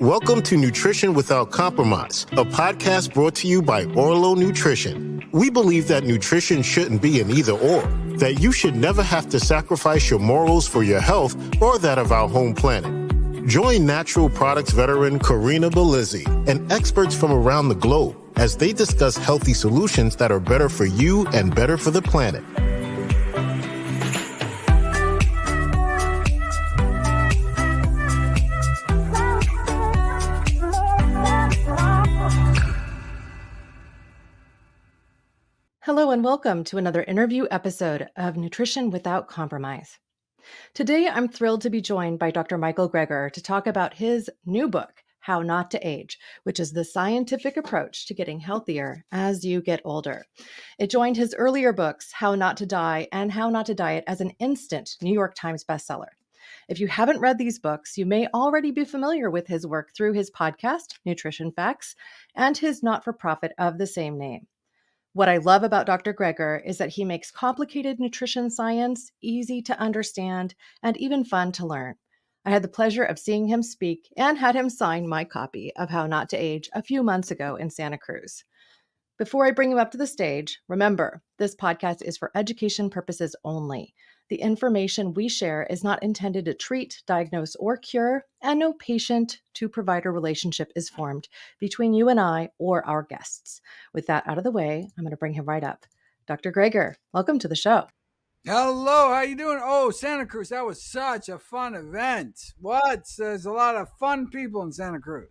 Welcome to Nutrition Without Compromise, a podcast brought to you by Orlo Nutrition. We believe that nutrition shouldn't be an either or, that you should never have to sacrifice your morals for your health or that of our home planet. Join natural products veteran Corinna Bellizzi and experts from around the globe as they discuss healthy solutions that are better for you and better for the planet. Hello and welcome to another interview episode of Nutrition Without Compromise. Today, I'm thrilled to be joined by Dr. Michael Greger to talk about his new book, How Not to Age, which is the scientific approach to getting healthier as you get older. It joined his earlier books, How Not to Die and How Not to Diet, as an instant New York Times bestseller. If you haven't read these books, you may already be familiar with his work through his podcast, Nutrition Facts, and his not-for-profit of the same name. What I love about Dr. Greger is that he makes complicated nutrition science easy to understand and even fun to learn. I had the pleasure of seeing him speak and had him sign my copy of How Not to Age a few months ago in Santa Cruz. Before I bring him up to the stage, remember, this podcast is for education purposes only. The information we share is not intended to treat, diagnose, or cure, and no patient-to-provider relationship is formed between you and I or our guests. With that out of the way, I'm going to bring him right up. Dr. Greger, welcome to the show. Hello, how you doing? Oh, Santa Cruz, that was such a fun event. What? There's a lot of fun people in Santa Cruz.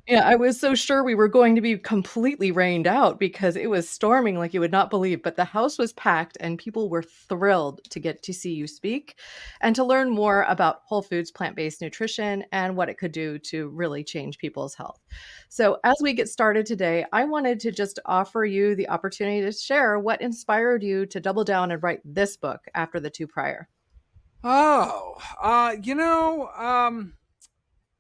Yeah, I was so sure we were going to be completely rained out because it was storming like you would not believe, but the house was packed and people were thrilled to get to see you speak and to learn more about whole foods, plant-based nutrition, and what it could do to really change people's health. So as we get started today, I wanted to just offer you the opportunity to share what inspired you to double down and write this book after the two prior.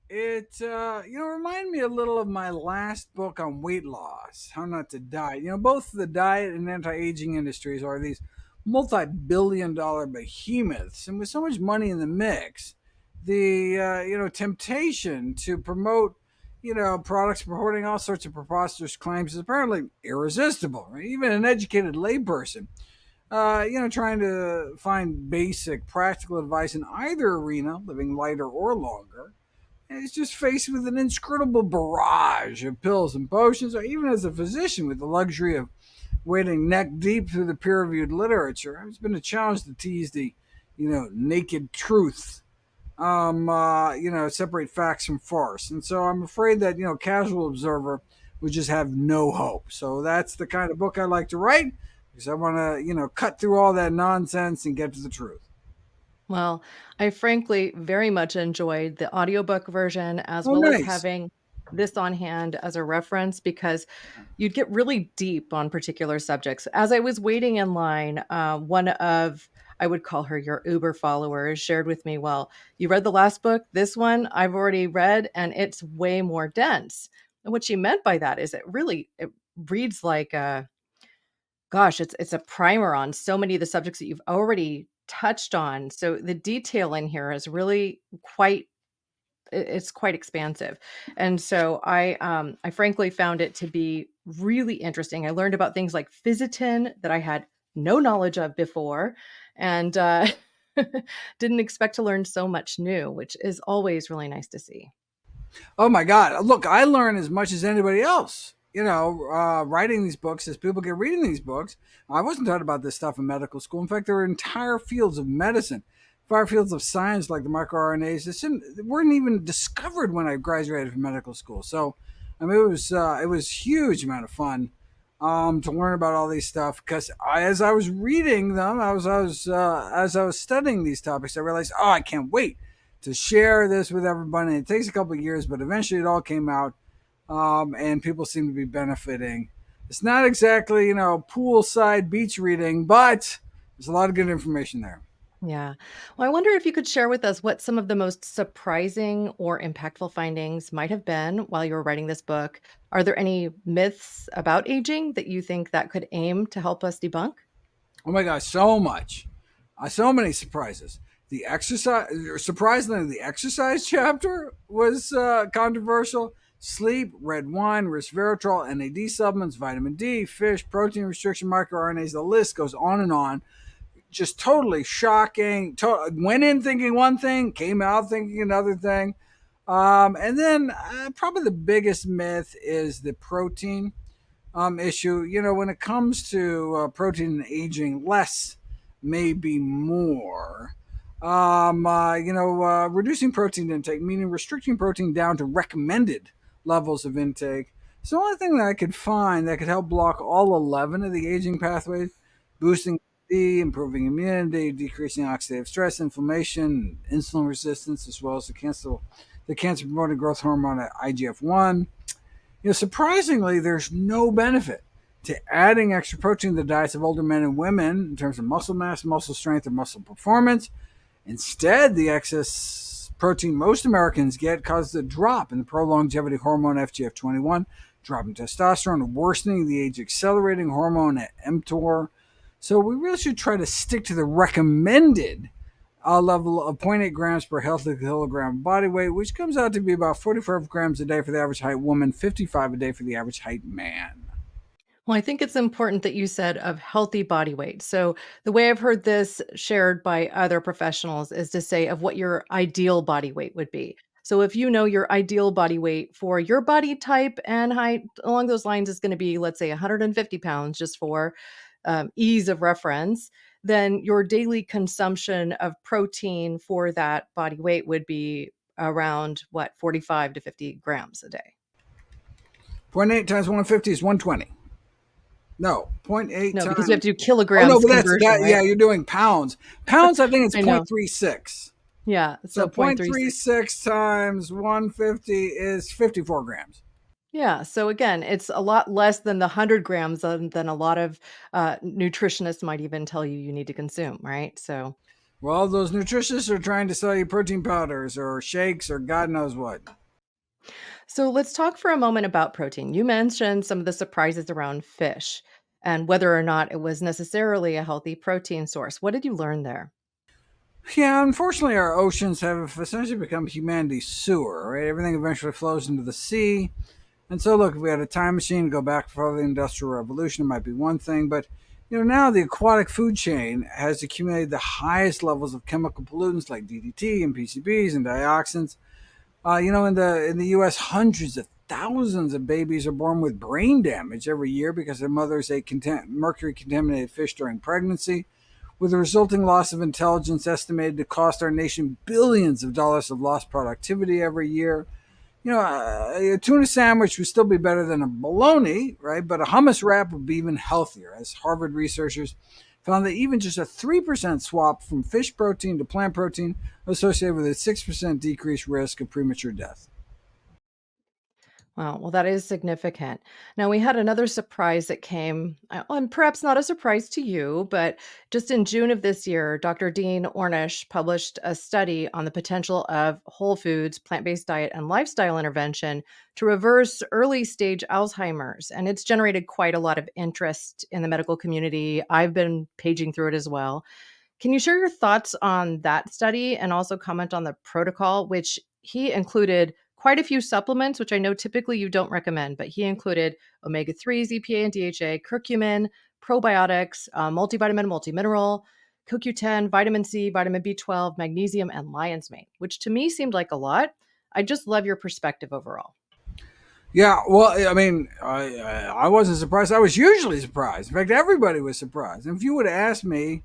It reminded me a little of my last book on weight loss, How Not to Diet. Both the diet and anti-aging industries are these multi-billion-dollar behemoths, and with so much money in the mix, the temptation to promote products purporting all sorts of preposterous claims is apparently irresistible. Right? Even an educated layperson, trying to find basic practical advice in either arena, living lighter or longer, is just faced with an inscrutable barrage of pills and potions, or even as a physician with the luxury of wading neck deep through the peer-reviewed literature. It's been a challenge to tease the, naked truth, separate facts from farce. And so I'm afraid that, casual observer would just have no hope. So that's the kind of book I like to write, because I want to, cut through all that nonsense and get to the truth. Well, I frankly very much enjoyed the audiobook version as well nice. as having this on hand as a reference because you'd get really deep on particular subjects. As I was waiting in line, one of, I would call her your Uber followers, shared with me, well, you read the last book, this one I've already read, and it's way more dense. And what she meant by that is it reads like it's a primer on so many of the subjects that you've already touched on. So the detail in here is really quite expansive. And so I frankly found it to be really interesting. I learned about things like Fisetin that I had no knowledge of before and didn't expect to learn so much new, which is always really nice to see. Oh my God. Look, I learn as much as anybody else. Writing these books, as people get reading these books. I wasn't taught about this stuff in medical school. In fact, there were entire fields of medicine, entire fields of science like the microRNAs that weren't even discovered when I graduated from medical school. So, it was a huge amount of fun to learn about all these stuff. Because as I was reading them, as I was studying these topics, I realized, I can't wait to share this with everybody. And it takes a couple of years, but eventually it all came out. And people seem to be benefiting. It's not exactly, poolside beach reading, but there's a lot of good information there. Yeah. Well, I wonder if you could share with us what some of the most surprising or impactful findings might have been while you were writing this book. Are there any myths about aging that you think that could aim to help us debunk? Oh my gosh, so much. So many surprises. The exercise, surprisingly, the exercise chapter was controversial. Sleep, red wine, resveratrol, NAD supplements, vitamin D, fish, protein restriction, microRNAs. The list goes on and on. Just totally shocking. Went in thinking one thing, came out thinking another thing. And then probably the biggest myth is the protein issue. When it comes to protein and aging, less may be more. Reducing protein intake, meaning restricting protein down to recommended levels of intake. It's the only thing that I could find that could help block all 11 of the aging pathways, boosting D, improving immunity, decreasing oxidative stress, inflammation, insulin resistance, as well as the cancer promoting growth hormone IGF-1. Surprisingly, there's no benefit to adding extra protein to the diets of older men and women in terms of muscle mass, muscle strength, or muscle performance. Instead, the excess protein most Americans get causes a drop in the pro-longevity hormone FGF21, drop in testosterone, worsening the age-accelerating hormone mTOR. So we really should try to stick to the recommended level of zero point 0.8 grams per healthy kilogram body weight, which comes out to be about 44 grams a day for the average height woman, 55 a day for the average height man. Well, I think it's important that you said of healthy body weight. So, the way I've heard this shared by other professionals is to say of what your ideal body weight would be. So, if you know your ideal body weight for your body type and height along those lines is going to be, let's say, 150 pounds, just for ease of reference, then your daily consumption of protein for that body weight would be around what, 45 to 50 grams a day. zero point 0.8 times 150 is 120. No, zero point 0.8 No, because times. we have to do Oh no, kilograms but that's conversion, that. right? Yeah, you're doing pounds. Pounds, I think it's I know. 0.36. Yeah, So so 0.36. 0.36 times 150 is 54 grams. Yeah, so again, it's a lot less than the 100 grams than a lot of nutritionists might even tell you need to consume, right? So, Well, those nutritionists are trying to sell you protein powders or shakes or God knows what. let's talk for a moment about protein. You mentioned some of the surprises around fish and whether or not it was necessarily a healthy protein source. What did you learn there? Yeah, unfortunately, our oceans have essentially become humanity's sewer, right? Everything eventually flows into the sea. And so, look, if we had a time machine to go back before the Industrial Revolution, it might be one thing. But, now the aquatic food chain has accumulated the highest levels of chemical pollutants like DDT and PCBs and dioxins. In the U.S., hundreds of thousands of babies are born with brain damage every year because their mothers ate mercury-contaminated fish during pregnancy, with the resulting loss of intelligence estimated to cost our nation billions of dollars of lost productivity every year. A tuna sandwich would still be better than a bologna, right? But a hummus wrap would be even healthier, as Harvard researchers found that even just a 3% swap from fish protein to plant protein associated with a 6% decreased risk of premature death. Wow, well, that is significant. Now, we had another surprise that came, and perhaps not a surprise to you, but just in June of this year, Dr. Dean Ornish published a study on the potential of whole foods, plant based diet, and lifestyle intervention to reverse early stage Alzheimer's. And it's generated quite a lot of interest in the medical community. I've been paging through it as well. Can you share your thoughts on that study and also comment on the protocol, which he included quite a few supplements, which I know typically you don't recommend, but he included omega 3s, EPA and DHA, curcumin, probiotics, multivitamin, multimineral, CoQ10, vitamin C, vitamin B12, magnesium, and lion's mane, which to me seemed like a lot. I just love your perspective overall. Yeah, well, I mean, I wasn't surprised. I was usually surprised. In fact, everybody was surprised. And if you would have asked me,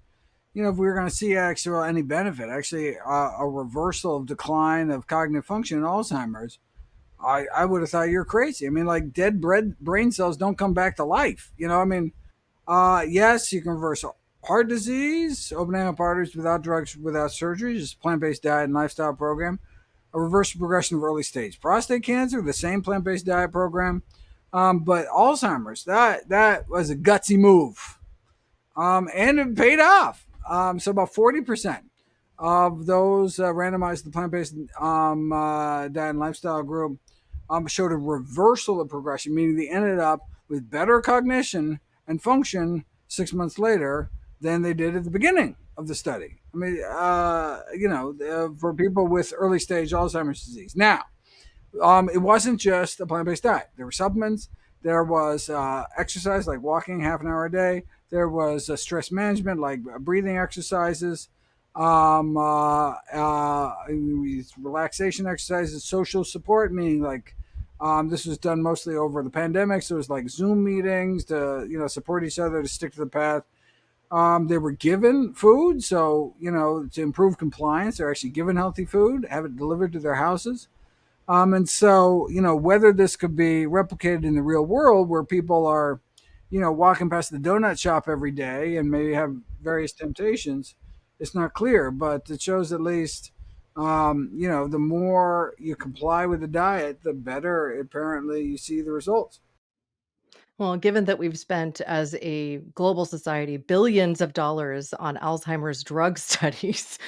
if we were going to see actual any benefit, actually a reversal of decline of cognitive function in Alzheimer's, I would have thought you're crazy. I mean, like dead brain cells don't come back to life. Yes, you can reverse heart disease, opening up arteries without drugs, without surgery, just plant-based diet and lifestyle program. A reverse progression of early stage prostate cancer, the same plant-based diet program. But Alzheimer's, that was a gutsy move, and it paid off. So about 40% of those randomized to the plant-based diet and lifestyle group showed a reversal of progression, meaning they ended up with better cognition and function 6 months later than they did at the beginning. of the study. I mean, for people with early stage Alzheimer's disease. Now, it wasn't just a plant based diet. There were supplements. There was exercise, like walking half an hour a day. There was stress management, like breathing exercises, relaxation exercises, social support, meaning like this was done mostly over the pandemic. So it was like Zoom meetings to support each other to stick to the path. They were given food, so to improve compliance, they're actually given healthy food, have it delivered to their houses. And so, whether this could be replicated in the real world where people are, walking past the donut shop every day and maybe have various temptations, it's not clear, but it shows at least, the more you comply with the diet, the better apparently you see the results. Well, given that we've spent as a global society billions of dollars on Alzheimer's drug studies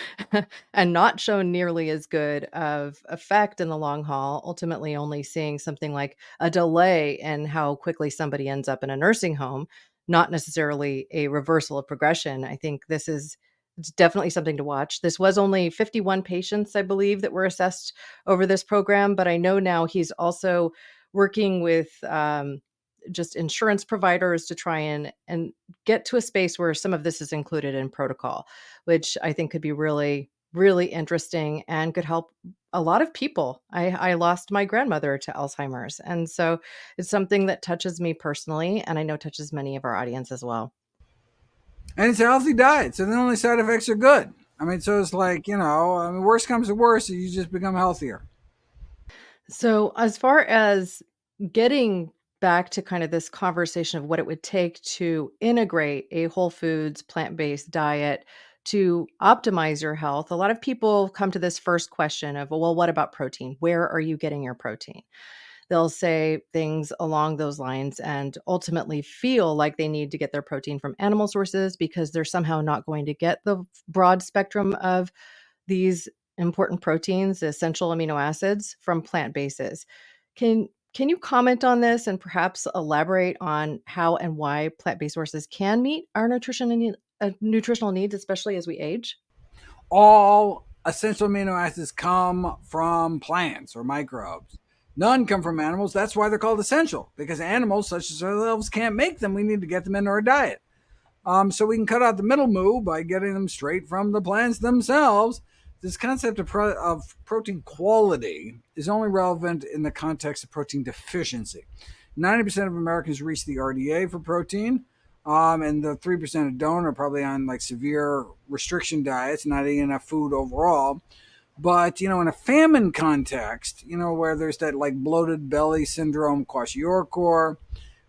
and not shown nearly as good of effect in the long haul, ultimately only seeing something like a delay in how quickly somebody ends up in a nursing home, not necessarily a reversal of progression. I think it's definitely something to watch. This was only 51 patients, I believe, that were assessed over this program, but I know now he's also working with just insurance providers to try and get to a space where some of this is included in protocol, which I think could be really, really interesting and could help a lot of people. I lost my grandmother to Alzheimer's. And so it's something that touches me personally, and I know touches many of our audience as well. And it's a healthy diet, so the only side effects are good. I mean, so it's like, I mean, worst comes to worst, you just become healthier. So, as far as getting back to kind of this conversation of what it would take to integrate a whole foods, plant based diet to optimize your health, a lot of people come to this first question of, well, what about protein? Where are you getting your protein? They'll say things along those lines and ultimately feel like they need to get their protein from animal sources because they're somehow not going to get the broad spectrum of these important proteins, essential amino acids from plant bases. Can you comment on this and perhaps elaborate on how and why plant-based sources can meet our nutritional needs, especially as we age? All essential amino acids come from plants or microbes. None come from animals. That's why they're called essential, because animals such as ourselves can't make them. We need to get them into our diet. So we can cut out the middle moo by getting them straight from the plants themselves. This concept of protein quality is only relevant in the context of protein deficiency. 90% of Americans reach the RDA for protein, and the 3% who don't are probably on like severe restriction diets, not eating enough food overall. But in a famine context, where there's that like bloated belly syndrome, kwashiorkor,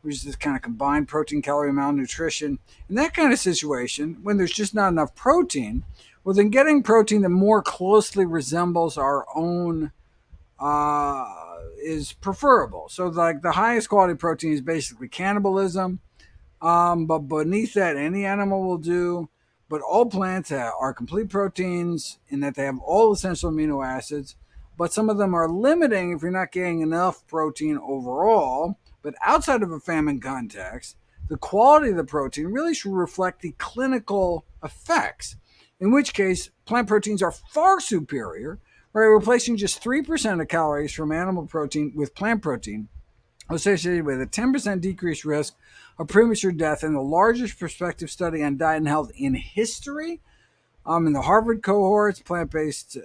which is this kind of combined protein calorie malnutrition. In that kind of situation, when there's just not enough protein, well, then getting protein that more closely resembles our own is preferable. So, like the highest quality protein is basically cannibalism, but beneath that, any animal will do. But all plants are complete proteins in that they have all essential amino acids. But some of them are limiting if you're not getting enough protein overall. But outside of a famine context, the quality of the protein really should reflect the clinical effects, in which case plant proteins are far superior, right? Replacing just 3% of calories from animal protein with plant protein associated with a 10% decreased risk of premature death in the largest prospective study on diet and health in history. In the Harvard cohorts, plant-based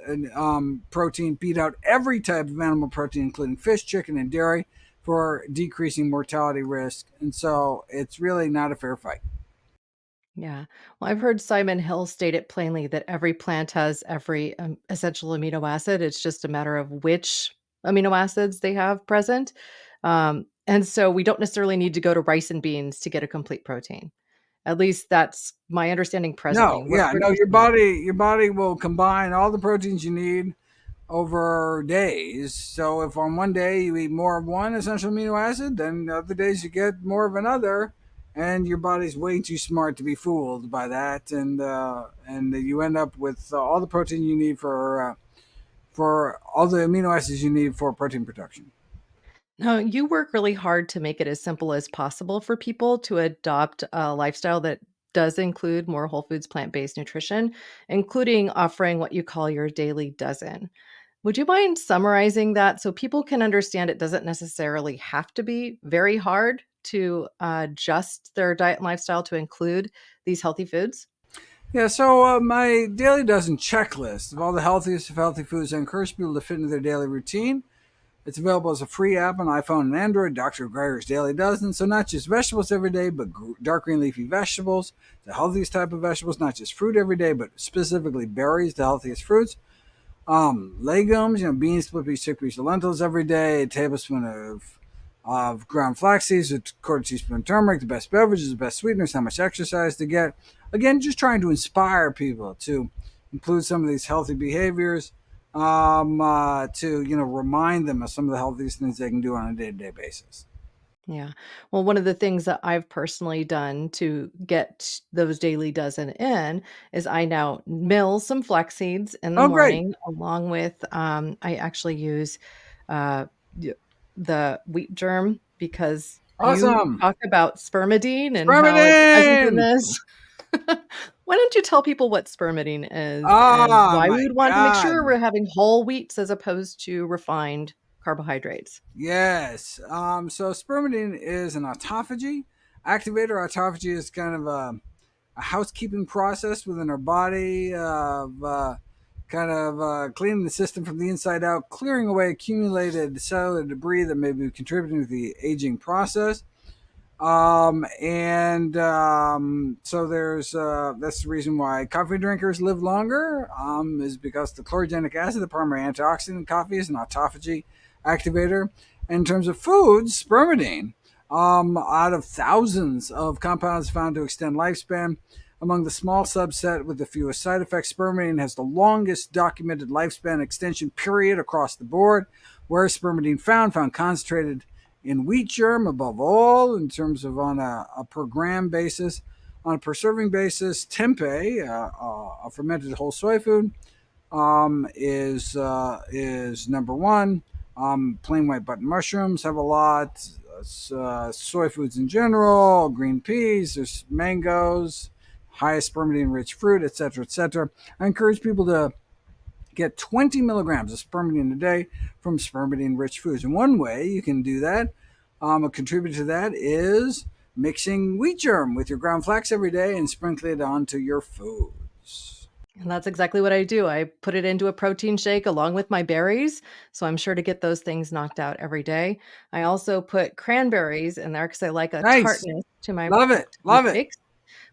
protein beat out every type of animal protein, including fish, chicken, and dairy, for decreasing mortality risk. And so it's really not a fair fight. Yeah. Well, I've heard Simon Hill state it plainly that every plant has every essential amino acid. It's just a matter of which amino acids they have present. And so we don't necessarily need to go to rice and beans to get a complete protein. At least that's my understanding presently. No, yeah, Where no, do you your stand? body will combine all the proteins you need over days. So if on one day you eat more of one essential amino acid, then the other days you get more of another, and your body's way too smart to be fooled by that, and you end up with all the protein you need for all the amino acids you need for protein production. No, you work really hard to make it as simple as possible for people to adopt a lifestyle that does include more whole foods, plant-based nutrition, including offering what you call your daily dozen. Would you mind summarizing that so people can understand it doesn't necessarily have to be very hard to adjust their diet and lifestyle to include these healthy foods? Yeah, so my daily dozen checklist of all the healthiest of healthy foods I encourage people to fit into their daily routine. It's available as a free app on iPhone and Android, Dr. Greger's Daily Dozen. So not just vegetables every day, but dark green leafy vegetables, the healthiest type of vegetables, not just fruit every day, but specifically berries, the healthiest fruits. Legumes, beans, split peas, chickpeas, lentils every day, a tablespoon of ground flax seeds, a quarter teaspoon turmeric, the best beverages, the best sweeteners, how much exercise to get. Again, just trying to inspire people to include some of these healthy behaviors, to remind them of some of the healthiest things they can do on a day-to-day basis. Yeah. Well, one of the things that I've personally done to get those daily dozen in is I now mill some flax seeds in the Oh, great. morning, along with I actually use uh, y- the wheat germ because you Awesome. talk about spermidine and how it's present in Spermidine. this. Why don't you tell people what spermidine is and Oh why we my would want to make God. sure we're having whole wheats as opposed to refined carbohydrates? Yes. So spermidine is an autophagy activator. Autophagy is kind of a housekeeping process within our body of kind of cleaning the system from the inside out, clearing away accumulated cellular debris that may be contributing to the aging process. And so there's that's the reason why coffee drinkers live longer, is because the chlorogenic acid, the primary antioxidant in coffee, is an autophagy activator. In terms of foods, spermidine, out of thousands of compounds found to extend lifespan, among the small subset with the fewest side effects, spermidine has the longest documented lifespan extension period across the board. Where is spermidine found concentrated in wheat germ above all, in terms of on a per gram basis. On a per serving basis, tempeh, a fermented whole soy food, is number one. Plain white button mushrooms have a lot. Soy foods in general, green peas, there's mangoes, highest spermidine rich fruit, etc., etc. I encourage people to get 20 milligrams of spermidine a day from spermidine rich foods. And one way you can do that, a contributor to that, is mixing wheat germ with your ground flax every day and sprinkle it onto your foods. And that's exactly what I do. I put it into a protein shake along with my berries, so I'm sure to get those things knocked out every day. I also put cranberries in there because I like a Nice. tartness Love it. to my Love it. shakes,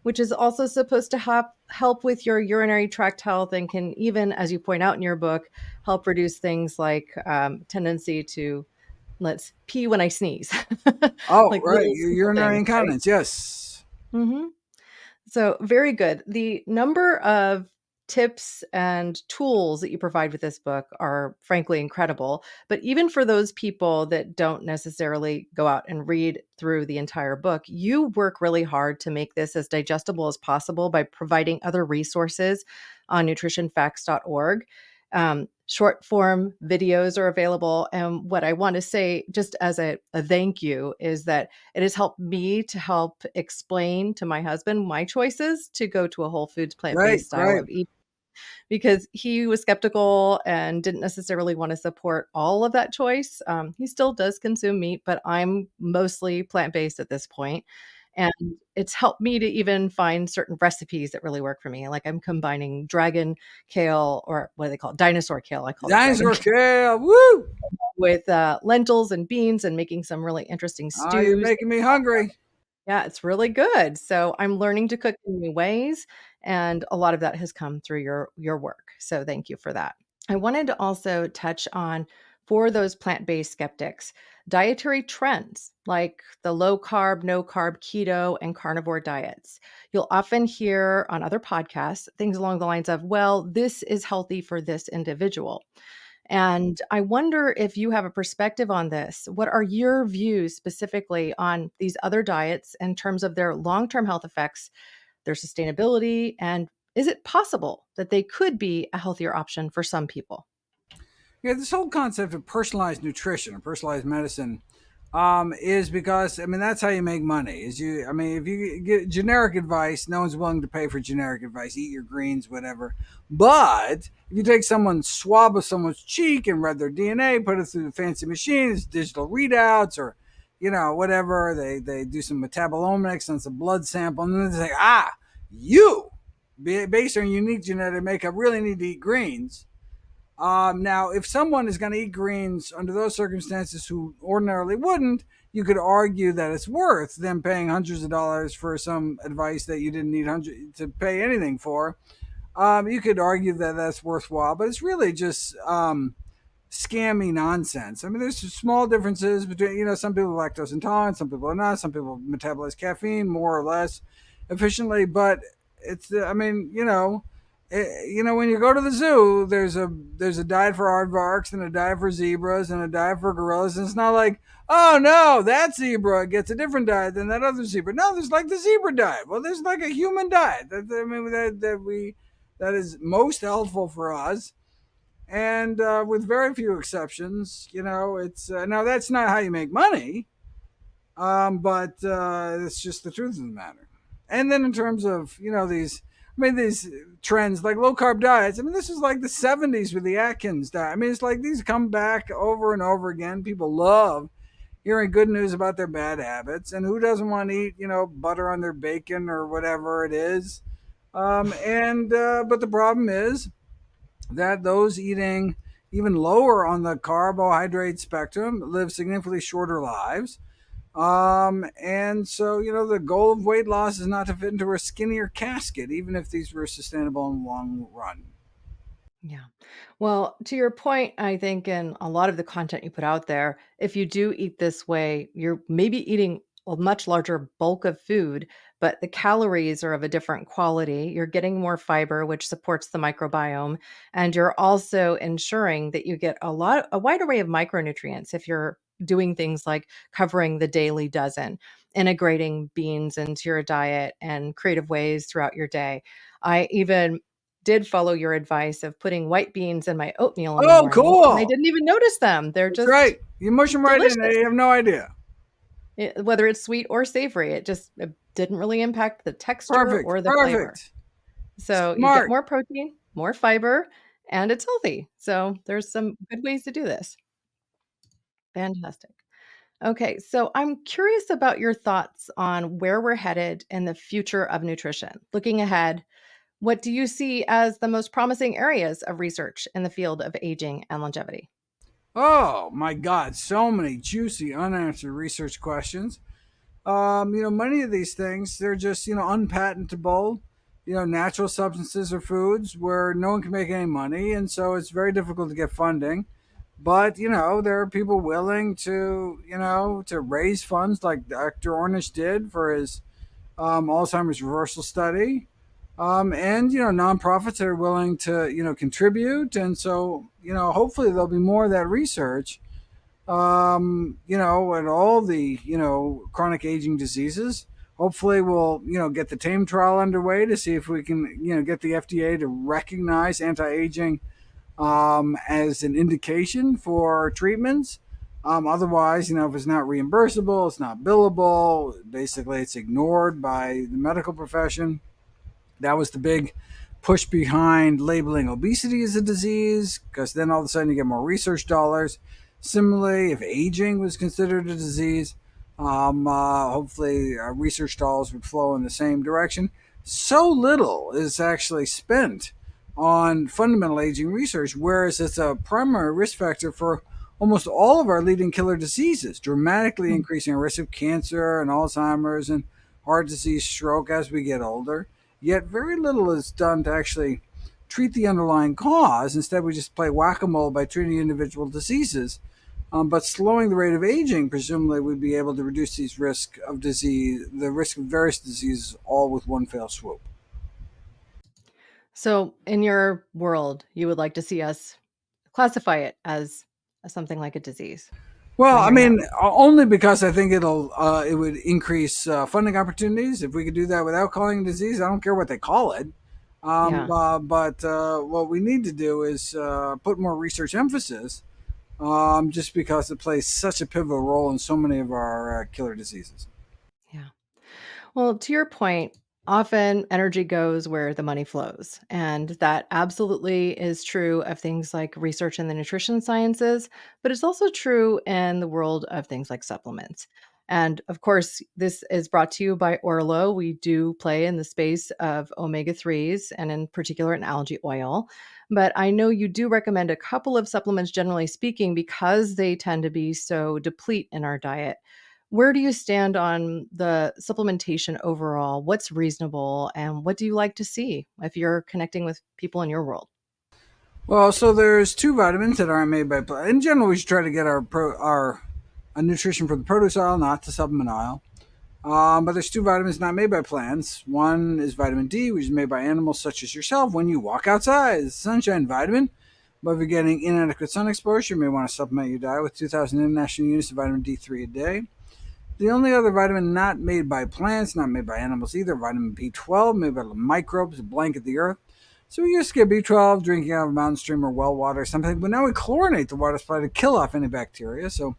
which is also supposed to help with your urinary tract health and can even, as you point out in your book, help reduce things like tendency to let's pee when I sneeze, Oh, like right. little Your simple urinary things, right? incontinence. Yes. Mhm. So, very good. The number of tips and tools that you provide with this book are frankly incredible. But even for those people that don't necessarily go out and read through the entire book, you work really hard to make this as digestible as possible by providing other resources on nutritionfacts.org. Short form videos are available. And what I want to say, just as a thank you, is that it has helped me to help explain to my husband my choices to go to a whole foods Great. plant-based style Great. of eating because he was skeptical and didn't necessarily want to support all of that choice. He still does consume meat, but I'm mostly plant-based at this point. And it's helped me to even find certain recipes that really work for me. Like I'm combining dragon kale, or what do they call it? Dinosaur kale. I call it dragon Dinosaur kale, kale. Woo. with lentils and beans and making some really interesting Oh, you're stews. making me hungry. Yeah, it's really good. So I'm learning to cook in new ways, and a lot of that has come through your work. So thank you for that. I wanted to also touch on, for those plant-based skeptics, dietary trends like the low carb, no carb, keto, and carnivore diets. You'll often hear on other podcasts things along the lines of, well, this is healthy for this individual. And I wonder if you have a perspective on this. What are your views specifically on these other diets in terms of their long term health effects, their sustainability, and is it possible that they could be a healthier option for some people? Yeah, this whole concept of personalized nutrition or personalized medicine is because, I mean, that's how you make money. Is you, I mean, if you get generic advice, no one's willing to pay for generic advice. Eat your greens, whatever. But if you take someone's swab of someone's cheek and read their DNA, put it through the fancy machines, digital readouts, or whatever, they do some metabolomics on some blood sample, and then they say, you, based on unique genetic makeup, really need to eat greens. Now, if someone is going to eat greens under those circumstances who ordinarily wouldn't, you could argue that it's worth them paying hundreds of dollars for some advice that you didn't need to pay anything for. You could argue that that's worthwhile, but it's really just scammy nonsense. I mean, there's small differences between, some people are lactose intolerant, some people are not, some people metabolize caffeine more or less efficiently, but I mean, when you go to the zoo, there's a diet for aardvarks and a diet for zebras and a diet for gorillas, and it's not like, oh no, that zebra gets a different diet than that other zebra. No, there's like the zebra diet. Well, there's like a human diet that is most helpful for us, and with very few exceptions, it's now that's not how you make money, but it's just the truth of the matter. And then in terms of these trends like low carb diets. I mean, this is like the '70s with the Atkins diet. I mean, it's like these come back over and over again. People love hearing good news about their bad habits, and who doesn't want to eat butter on their bacon or whatever it is. And But the problem is that those eating even lower on the carbohydrate spectrum live significantly shorter lives. And so, the goal of weight loss is not to fit into a skinnier casket, even if these were sustainable in the long run. Yeah. Well, to your point, I think in a lot of the content you put out there, if you do eat this way, you're maybe eating a much larger bulk of food, but the calories are of a different quality. You're getting more fiber, which supports the microbiome, and you're also ensuring that you get a wide array of micronutrients if you're doing things like covering the daily dozen, integrating beans into your diet and creative ways throughout your day. I even did follow your advice of putting white beans in my oatmeal in the Oh, morning, and I cool. didn't even notice them. They're That's just right. You mush them right in, delicious. and you have no idea. Whether it's sweet or savory, it didn't really impact the texture Perfect. or the flavor. Perfect. So you get Smart. more protein, more fiber, and it's healthy. So there's some good ways to do this. Fantastic. Okay, so I'm curious about your thoughts on where we're headed in the future of nutrition. Looking ahead, what do you see as the most promising areas of research in the field of aging and longevity? Oh, my God. So many juicy, unanswered research questions. Many of these things, they're just, unpatentable, natural substances or foods where no one can make any money. And so it's very difficult to get funding. But, there are people willing to raise funds like Dr. Ornish did for his Alzheimer's reversal study. And, nonprofits are willing to, contribute. And so, hopefully there'll be more of that research and all the, chronic aging diseases. Hopefully, we'll, get the TAME trial underway to see if we can, get the FDA to recognize anti-aging as an indication for treatments. Otherwise, if it's not reimbursable, it's not billable. Basically, it's ignored by the medical profession. That was the big push behind labeling obesity as a disease, because then all of a sudden you get more research dollars. Similarly, if aging was considered a disease, hopefully research dollars would flow in the same direction. So little is actually spent on fundamental aging research, whereas it's a primary risk factor for almost all of our leading killer diseases, dramatically Mm. increasing our risk of cancer and Alzheimer's and heart disease, stroke as we get older. Yet very little is done to actually treat the underlying cause. Instead, we just play whack-a-mole by treating individual diseases. But slowing the rate of aging, presumably, would be able to reduce these risk of disease, the risk of various diseases, all with one fell swoop. So, in your world, you would like to see us classify it as something like a disease. Am Well, I I hearing that mean, right? only because I think it would increase funding opportunities if we could do that without calling it a disease. I don't care what they call it. Yeah. But what we need to do is put more research emphasis just because it plays such a pivotal role in so many of our killer diseases. Yeah. Well, to your point, often energy goes where the money flows. And that absolutely is true of things like research in the nutrition sciences, but it's also true in the world of things like supplements. And of course, this is brought to you by Orlo. We do play in the space of omega 3s and, in particular, in algae oil. But I know you do recommend a couple of supplements, generally speaking, because they tend to be so deplete in our diet. Where do you stand on the supplementation overall? What's reasonable and what do you like to see if you're connecting with people in your world? Well, so there's two vitamins that aren't made by plants. In general, we should try to get our nutrition from the produce aisle, not the supplement aisle. But there's two vitamins not made by plants. One is vitamin D, which is made by animals such as yourself when you walk outside. It's a sunshine vitamin. But if you're getting inadequate sun exposure, you may want to supplement your diet with 2,000 international units of vitamin D3 a day. The only other vitamin not made by plants, not made by animals either, vitamin B12, made by microbes that blanket the earth. So we used to get B12 drinking out of a mountain stream or well water or something, but now we chlorinate the water supply to kill off any bacteria. So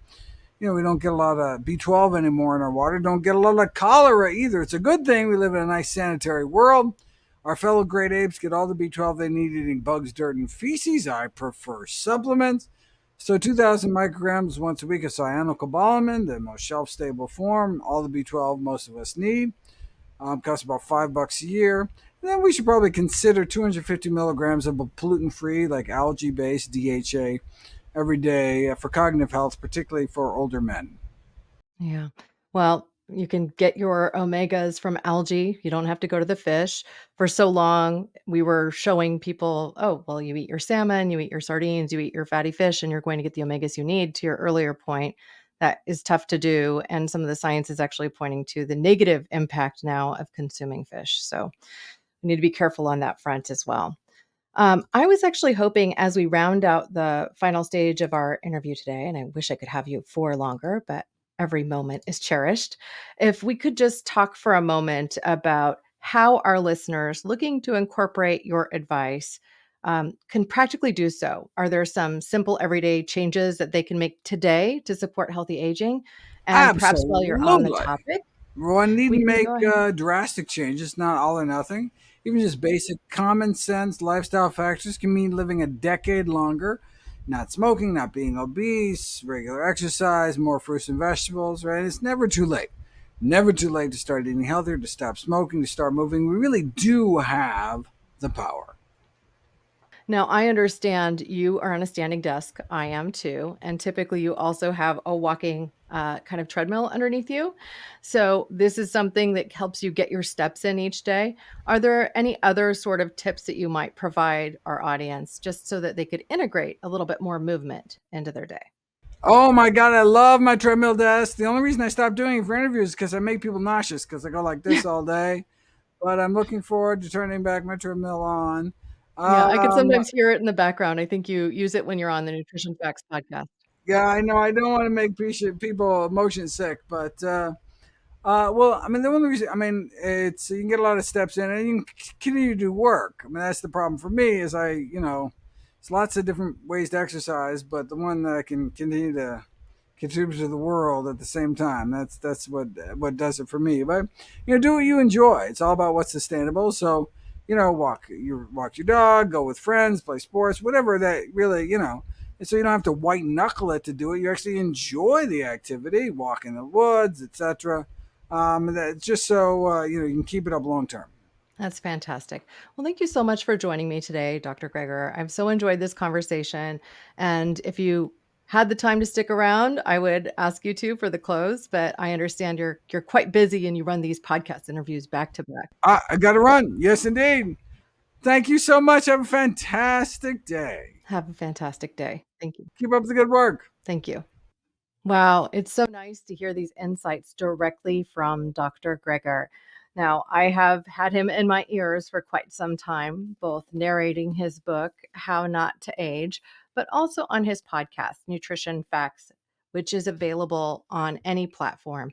we don't get a lot of B12 anymore in our water. Don't get a lot of cholera either. It's a good thing we live in a nice sanitary world. Our fellow great apes get all the B12 they need eating bugs, dirt, and feces. I prefer supplements. So 2,000 micrograms once a week of cyanocobalamin, the most shelf-stable form, all the B12 most of us need. Costs about $5 a year. And then we should probably consider 250 milligrams of a pollutant-free, like algae-based DHA every day for cognitive health, particularly for older men. Yeah. Well, you can get your omegas from algae. You don't have to go to the fish. For so long, we were showing people, oh, well, you eat your salmon, you eat your sardines, you eat your fatty fish, and you're going to get the omegas you need. To your earlier point, that is tough to do. And some of the science is actually pointing to the negative impact now of consuming fish. So we need to be careful on that front as well. I was actually hoping as we round out the final stage of our interview today, and I wish I could have you for longer, but every moment is cherished. If we could just talk for a moment about how our listeners looking to incorporate your advice can practically do so. Are there some simple everyday changes that they can make today to support healthy aging? And perhaps while you're on the Absolutely. topic, One need we to can make go ahead. drastic changes, not all or nothing. Even just basic common sense lifestyle factors can mean living a decade longer. Not smoking, not being obese, regular exercise, more fruits and vegetables, right? It's never too late. Never too late to start eating healthier, to stop smoking, to start moving. We really do have the power. Now, I understand you are on a standing desk. I am too. And typically, you also have a walking kind of treadmill underneath you. So, this is something that helps you get your steps in each day. Are there any other sort of tips that you might provide our audience just so that they could integrate a little bit more movement into their day? Oh my god, I love my treadmill desk. The only reason I stopped doing it for interviews is because I make people nauseous because I go like this all day. But I'm looking forward to turning back my treadmill on. Yeah, I can Um, sometimes hear it in the background. I think you use it when you're on the Nutrition Facts podcast. yeah, I know I don't want to make people motion sick, but well, I mean, the only reason, I mean, it's you can get a lot of steps in, and you can continue to do work. I mean, that's the problem for me is it's lots of different ways to exercise, but the one that I can continue to contribute to the world at the same time. That's what does it for me. But do what you enjoy. It's all about what's sustainable. So walk your dog, go with friends, play sports, whatever that really And so you don't have to white knuckle it to do it. You actually enjoy the activity, walk in the woods, etc. That just so you can keep it up long term. That's fantastic. Well, thank you so much for joining me today, Dr. Greger. I've so enjoyed this conversation. And if you had the time to stick around, I would ask you to for the close, but I understand you're quite busy and you run these podcast interviews back to back. I got to run. Yes, indeed. Thank you so much. Have a fantastic day. Have a fantastic day. Thank you. Keep up the good work. Thank you. Wow, it's so nice to hear these insights directly from Dr. Greger. Now, I have had him in my ears for quite some time, both narrating his book, How Not to Age, but also on his podcast, Nutrition Facts, which is available on any platform.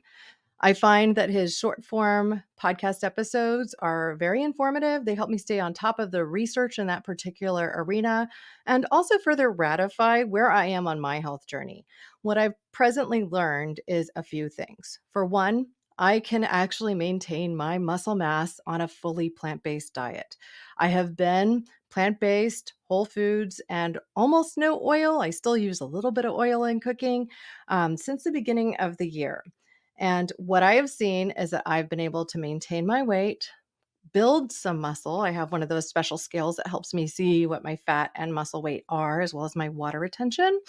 I find that his short form podcast episodes are very informative. They help me stay on top of the research in that particular arena and also further ratify where I am on my health journey. What I've presently learned is a few things. For one, I can actually maintain my muscle mass on a fully plant based diet. I have been plant based, whole foods, and almost no oil. I still use a little bit of oil in cooking since the beginning of the year. And what I have seen is that I've been able to maintain my weight, build some muscle. I have one of those special scales that helps me see what my fat and muscle weight are, as well as my water retention,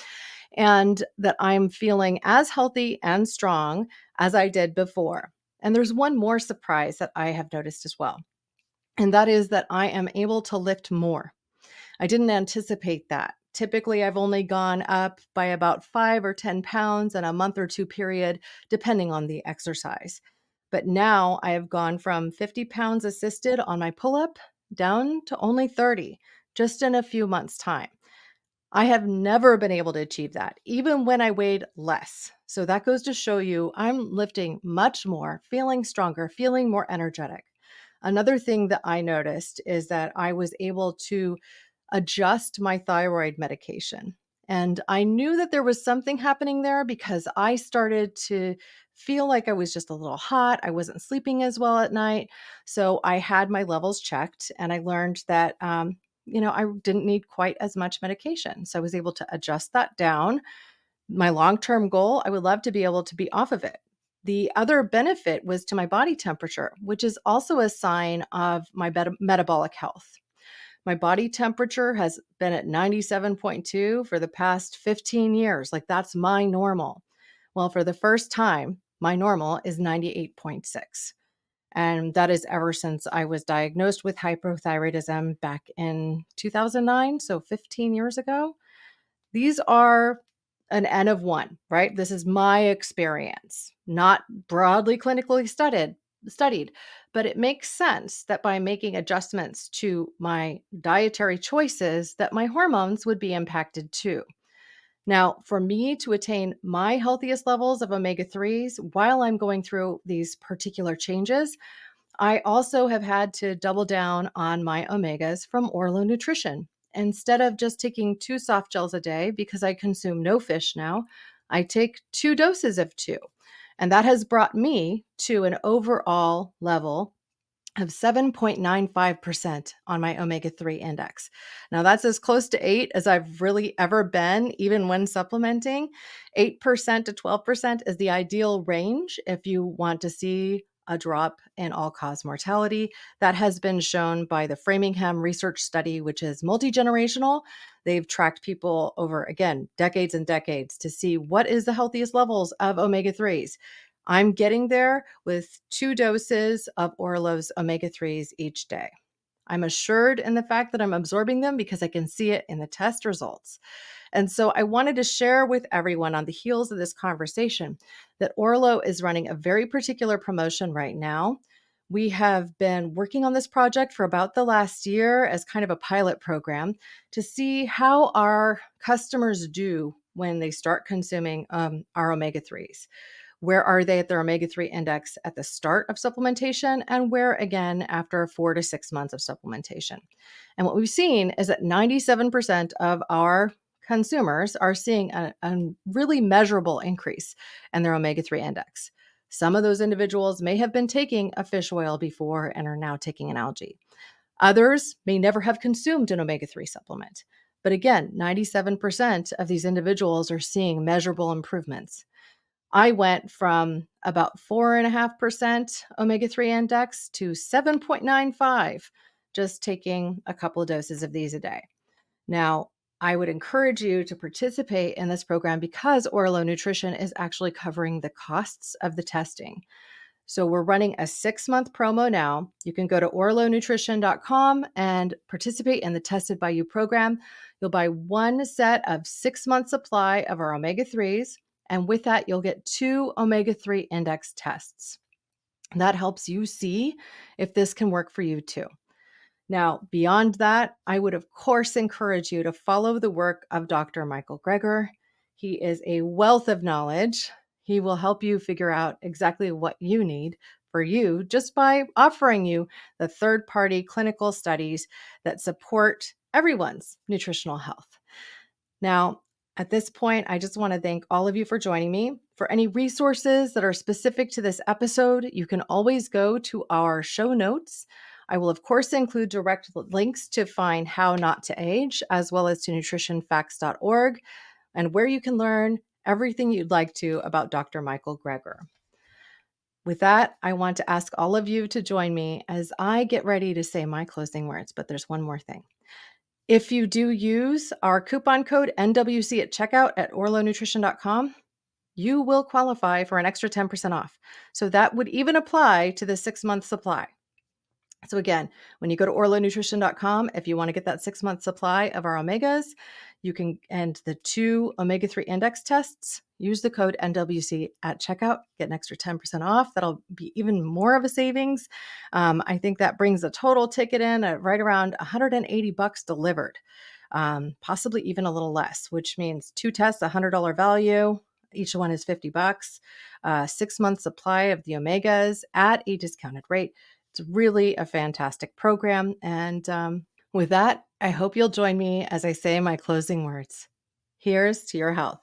and that I'm feeling as healthy and strong as I did before. And there's one more surprise that I have noticed as well, and that is that I am able to lift more. I didn't anticipate that. Typically, I've only gone up by about 5 or 10 pounds in a month or two period, depending on the exercise. But now I have gone from 50 pounds assisted on my pull up down to only 30 just in a few months' time. I have never been able to achieve that, even when I weighed less. So that goes to show you I'm lifting much more, feeling stronger, feeling more energetic. Another thing that I noticed is that I was able to adjust my thyroid medication. And I knew that there was something happening there because I started to feel like I was just a little hot. I wasn't sleeping as well at night. So I had my levels checked and I learned that, I didn't need quite as much medication. So I was able to adjust that down. My long term goal, I would love to be able to be off of it. The other benefit was to my body temperature, which is also a sign of my metabolic health. My body temperature has been at 97.2 for the past 15 years. Like that's my normal. Well, for the first time, my normal is 98.6. And that is ever since I was diagnosed with hypothyroidism back in 2009, so 15 years ago. These are an N of one, right? This is my experience, not broadly clinically studied, but it makes sense that by making adjustments to my dietary choices that my hormones would be impacted too. Now, for me to attain my healthiest levels of omega-3s while I'm going through these particular changes, I also have had to double down on my omegas from Orlo Nutrition. Instead of just taking 2 soft gels a day, because I consume no fish now, I take 2 doses of 2. And that has brought me to an overall level of 7.95% on my omega-3 index. Now, that's as close to 8 as I've really ever been, even when supplementing. 8% to 12% is the ideal range if you want to see a drop in all-cause mortality. That has been shown by the Framingham research study, which is multi-generational. They've tracked people over, again, decades and decades to see what is the healthiest levels of omega-3s. I'm getting there with 2 doses of Orlo's omega-3s each day. I'm assured in the fact that I'm absorbing them because I can see it in the test results. And so I wanted to share with everyone on the heels of this conversation that Orlo is running a very particular promotion right now. We have been working on this project for about the last year as kind of a pilot program to see how our customers do when they start consuming our omega-3s. Where are they at their omega-3 index at the start of supplementation, and where again after 4 to 6 months of supplementation? And what we've seen is that 97% of our consumers are seeing a really measurable increase in their omega-3 index. Some of those individuals may have been taking a fish oil before and are now taking an algae. Others may never have consumed an omega-3 supplement. But again, 97% of these individuals are seeing measurable improvements. I went from about 4.5% omega-3 index to 7.95, just taking a couple of doses of these a day. Now, I would encourage you to participate in this program because Orlo Nutrition is actually covering the costs of the testing. So we're running a 6-month promo now. You can go to orlonutrition.com and participate in the Tested by You program. You'll buy 1 set of 6-month supply of our omega-3s. And with that, you'll get 2 omega-3 index tests. That helps you see if this can work for you too. Now, beyond that, I would of course encourage you to follow the work of Dr. Michael Greger. He is a wealth of knowledge. He will help you figure out exactly what you need for you just by offering you the third-party clinical studies that support everyone's nutritional health. Now, at this point, I just want to thank all of you for joining me. For any resources that are specific to this episode, you can always go to our show notes. I will, of course, include direct links to find How Not to Age, as well as to nutritionfacts.org, and where you can learn everything you'd like to about Dr. Michael Greger. With that, I want to ask all of you to join me as I get ready to say my closing words, but there's one more thing. If you do use our coupon code NWC at checkout at orlonutrition.com, you will qualify for an extra 10% off. So that would even apply to the 6-month supply. So again, when you go to orlonutrition.com, if you want to get that 6-month supply of our omegas, you can, and the 2 omega-3 index tests, use the code NWC at checkout, get an extra 10% off. That'll be even more of a savings. I think that brings the total ticket in at right around $180 delivered, possibly even a little less, which means 2 tests, $100 value. Each one is $50, 6-month supply of the omegas at a discounted rate. It's really a fantastic program. And with that, I hope you'll join me as I say my closing words. Here's to your health.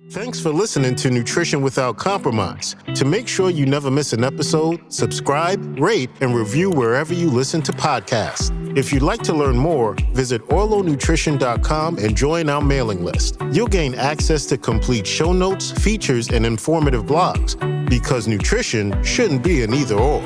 Thanks for listening to Nutrition Without Compromise. To make sure you never miss an episode, subscribe, rate, and review wherever you listen to podcasts. If you'd like to learn more, visit orlonutrition.com and join our mailing list. You'll gain access to complete show notes, features, and informative blogs, because nutrition shouldn't be an either-or.